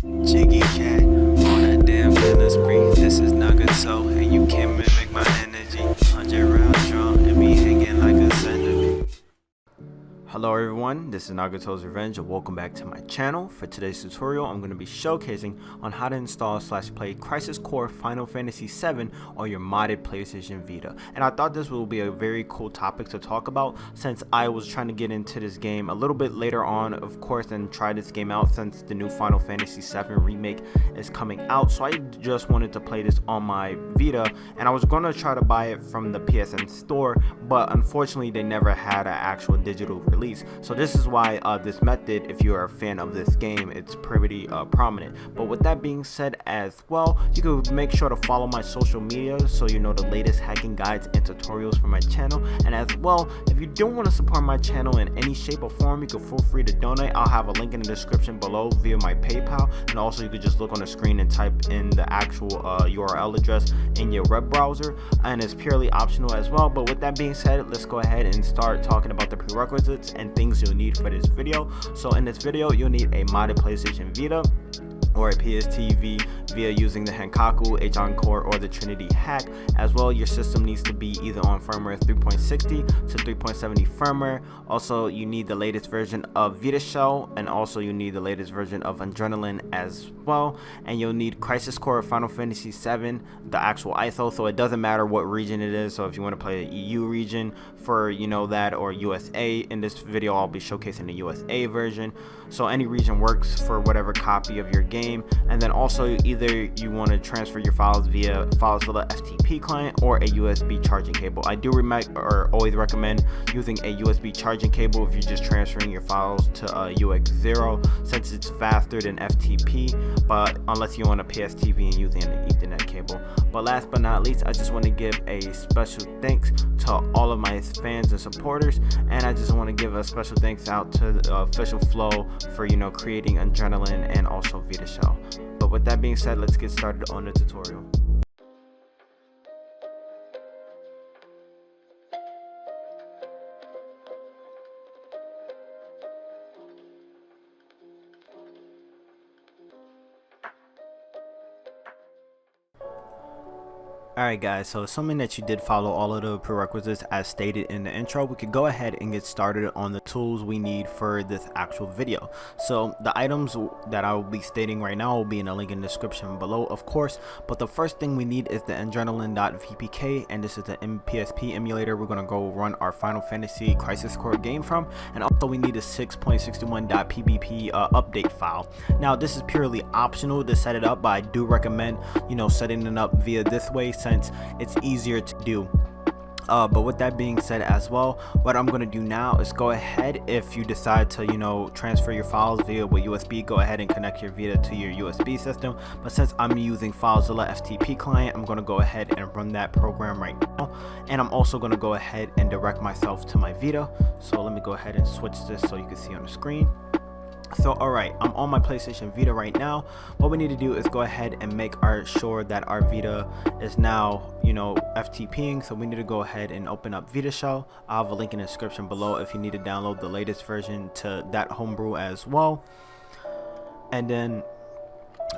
Jiggy cat on a damn killer spree. This is Nagato, and you can't mimic my energy. 100 round drum and me hanging like a centipede. Hello everyone, this is Nagato's Revenge and welcome back to my channel. For today's tutorial, I'm going to be showcasing on how to install / play Crisis Core Final Fantasy VII on your modded PlayStation Vita. And I thought this will be a very cool topic to talk about since I was trying to get into this game a little bit later on, of course, and try this game out since the new Final Fantasy VII remake is coming out. So I just wanted to play this on my Vita, and I was going to try to buy it from the PSN store, but unfortunately they never had an actual digital release. So this is why this method, if you are a fan of this game, it's pretty prominent. But with that being said as well, you can make sure to follow my social media so you know the latest hacking guides and tutorials for my channel. And as well, if you don't want to support my channel in any shape or form, you can feel free to donate. I'll have a link in the description below via my PayPal, and also you could just look on the screen and type in the actual URL address in your web browser, and it's purely optional as well. But with that being said, let's go ahead and start talking about the prerequisites and things you'll need for this video. So in this video, you'll need a modded PlayStation Vita or a PSTV via using the Henkaku, H-Encore, or the Trinity hack. As well, your system needs to be either on firmware 3.60 to 3.70 firmware. Also, you need the latest version of VitaShell, and also you need the latest version of Ardrenaline as well. And you'll need Crisis Core Final Fantasy VII, the actual ISO, so it doesn't matter what region it is. So if you want to play a EU region for that, or USA, in this video I'll be showcasing the USA version. So any region works for whatever copy of your game. And then also either you want to transfer your files via FileZilla FTP client or a USB charging cable. I do always recommend using a USB charging cable if you're just transferring your files to UX0, since it's faster than FTP, but unless you want a PSTV and using an Ethernet cable. But last but not least, I just want to give a special thanks to all of my fans and supporters, and I just want to give a special thanks out to the official Flow for creating Ardrenaline and also VitaShell. But with that being said, let's get started on the tutorial. Alright guys, so assuming that you did follow all of the prerequisites as stated in the intro, we could go ahead and get started on the tools we need for this actual video. So the items that I will be stating right now will be in the link in the description below, of course, but the first thing we need is the Ardrenaline.vpk, and this is the PSP emulator we're going to go run our Final Fantasy Crisis Core game from. And also we need a 6.61.pbp update file. Now this is purely optional to set it up, but I do recommend setting it up via this way, since it's easier to do. But with that being said as well, what I'm going to do now is go ahead, if you decide to transfer your files via USB, go ahead and connect your Vita to your USB system. But since I'm using FileZilla FTP client, I'm going to go ahead and run that program right now, and I'm also going to go ahead and direct myself to my Vita. So let me go ahead and switch this so you can see on the screen. So alright, I'm on my PlayStation Vita right now. What we need to do is go ahead and make sure that our Vita is now FTPing. So we need to go ahead and open up VitaShell. I'll have a link in the description below if you need to download the latest version to that homebrew as well. And then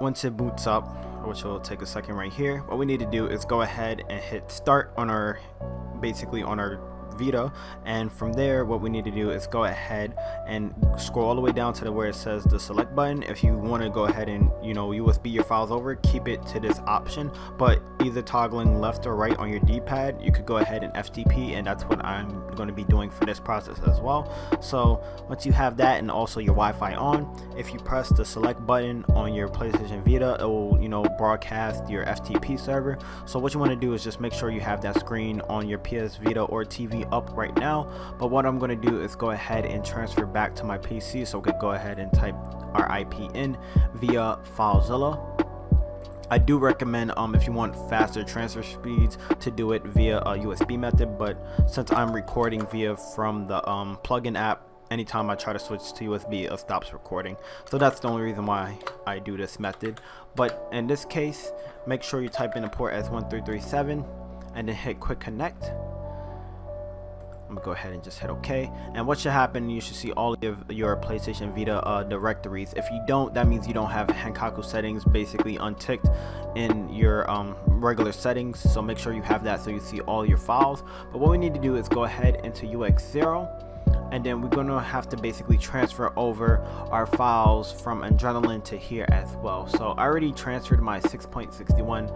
once it boots up, which will take a second right here, what we need to do is go ahead and hit start on our Vita, and from there what we need to do is go ahead and scroll all the way down to where it says the select button. If you want to go ahead and USB your files over, keep it to this option, but either toggling left or right on your D-pad, you could go ahead and FTP, and that's what I'm going to be doing for this process as well. So once you have that and also your Wi-Fi on, if you press the select button on your PlayStation Vita, it will broadcast your FTP server. So what you want to do is just make sure you have that screen on your PS Vita or TV up right now. But what I'm going to do is go ahead and transfer back to my PC, so we could go ahead and type our IP in via FileZilla. I do recommend if you want faster transfer speeds to do it via a USB method, but since I'm recording from the plugin app, anytime I try to switch to USB, it stops recording. So that's the only reason why I do this method. But in this case, make sure you type in the port as 1337 and then hit quick connect. I'm gonna go ahead and just hit OK, and what should happen, you should see all of your PlayStation Vita directories. If you don't, that means you don't have Henkaku settings basically unticked in your regular settings, so make sure you have that so you see all your files. But what we need to do is go ahead into UX0, and then we're gonna have to basically transfer over our files from Ardrenaline to here as well. So I already transferred my 6.61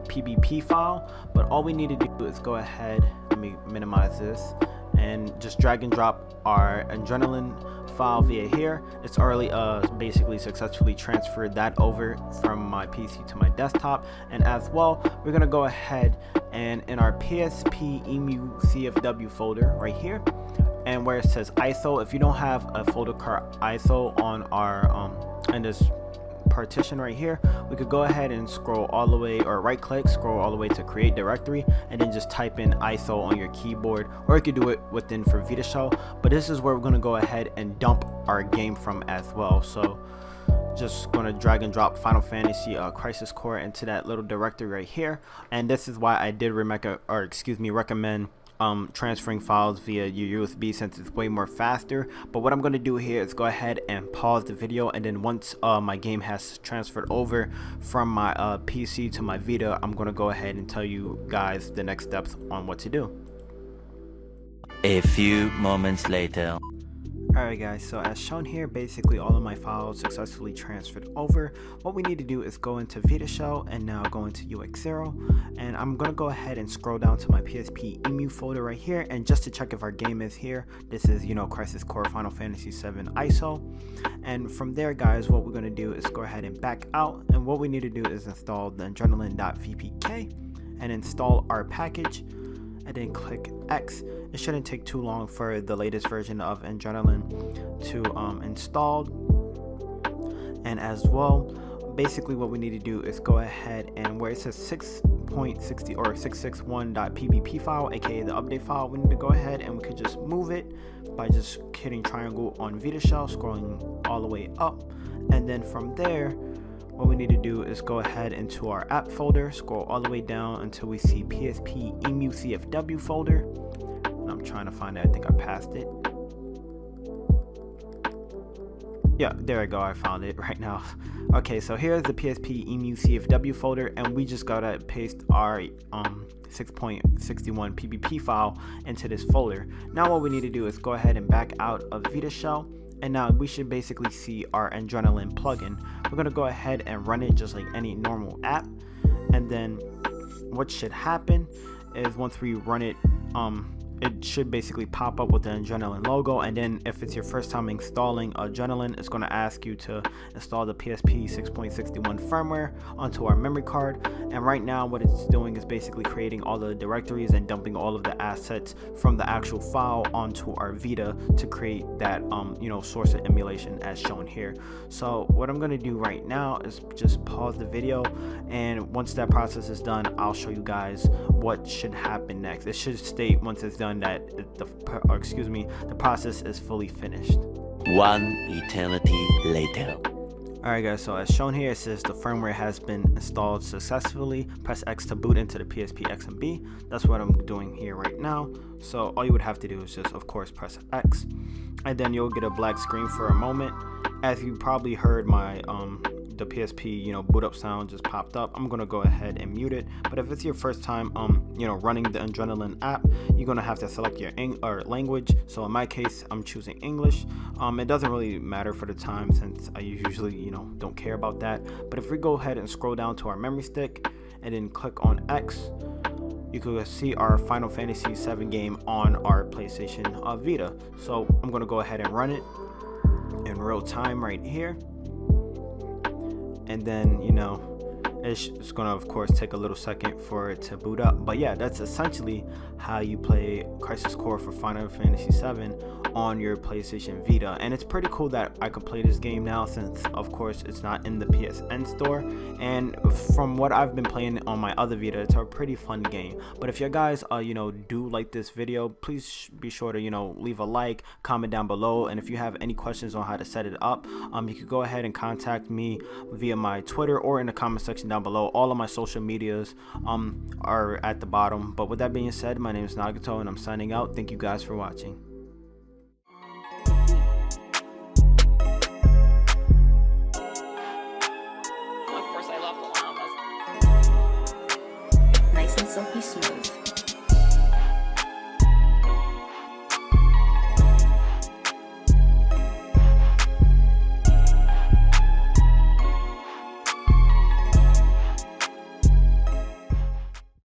PBP file, but all we need to do is go ahead, let me minimize this, and just drag and drop our Ardrenaline file via here. It's already basically successfully transferred that over from my PC to my desktop. And as well, we're gonna go ahead and in our PSP emu CFW folder right here, and where it says ISO, if you don't have a folder called ISO on our in this partition right here, we could go ahead and scroll all the way, or right click, scroll all the way to create directory, and then just type in ISO on your keyboard, or you could do it within for VitaShell. But this is where we're going to go ahead and dump our game from as well. So just going to drag and drop Final Fantasy Crisis Core into that little directory right here. And this is why I did recommend transferring files via your USB, since it's way more faster. But what I'm going to do here is go ahead and pause the video, and then once my game has transferred over from my PC to my Vita, I'm going to go ahead and tell you guys the next steps on what to do. A few moments later. Alright guys, so as shown here, basically all of my files successfully transferred over. What we need to do is go into VitaShell and now go into UX0, and I'm going to go ahead and scroll down to my PSP emu folder right here, and just to check if our game is here, this is, you know, Crisis Core Final Fantasy VII ISO. And from there guys, what we're going to do is go ahead and back out, and what we need to do is install the Ardrenaline.vpk and install our package, and then click X. It shouldn't take too long for the latest version of Ardrenaline to install. And as well, basically what we need to do is go ahead and where it says 6.60 or 661.pbp file, aka the update file, we need to go ahead and we could just move it by just hitting triangle on VitaShell, scrolling all the way up, and then from there what we need to do is go ahead into our app folder, scroll all the way down until we see PSP emu CFW folder. And I'm trying to find it, I think I passed it. Yeah, there we go, I found it right now. Okay, so here's the PSP emu CFW folder, and we just gotta paste our 6.61 PBP file into this folder. Now what we need to do is go ahead and back out of VitaShell, and now we should basically see our Ardrenaline plugin. We're gonna go ahead and run it just like any normal app, and then what should happen is once we run it, it should basically pop up with the Ardrenaline logo. And then if it's your first time installing Ardrenaline, it's going to ask you to install the PSP 6.61 firmware onto our memory card. And right now what it's doing is basically creating all the directories and dumping all of the assets from the actual file onto our Vita to create that you know, source of emulation as shown here. So what I'm going to do right now is just pause the video, and once that process is done, I'll show you guys what should happen next. It should state once it's done that the process is fully finished. One eternity later. Alright guys, so as shown here, it says the firmware has been installed successfully. Press X to boot into the PSP XMB. That's what I'm doing here right now. So all you would have to do is just, of course, press X, and then you'll get a black screen for a moment. As you probably heard, my the PSP, you know, boot up sound just popped up. I'm gonna go ahead and mute it. But if it's your first time you know, running the Ardrenaline app, you're gonna have to select your language. So in my case, I'm choosing English. It doesn't really matter for the time, since I usually, you know, don't care about that. But if we go ahead and scroll down to our memory stick and then click on X, you can see our Final Fantasy VII game on our PlayStation Vita. So I'm gonna go ahead and run it in real time right here. And then, you know, it's gonna of course take a little second for it to boot up. But yeah, that's essentially how you play Crisis Core for Final Fantasy VII on your PlayStation Vita. And it's pretty cool that I could play this game now, since of course it's not in the PSN store. And from what I've been playing on my other Vita, it's a pretty fun game. But if you guys you know, do like this video, please be sure to, you know, leave a like, comment down below. And if you have any questions on how to set it up, you could go ahead and contact me via my Twitter or in the comment section down down below. All of my social medias are at the bottom. But with that being said, my name is Nagato and I'm signing out. Thank you guys for watching. Of course, I love the llamas. Nice and silky smooth.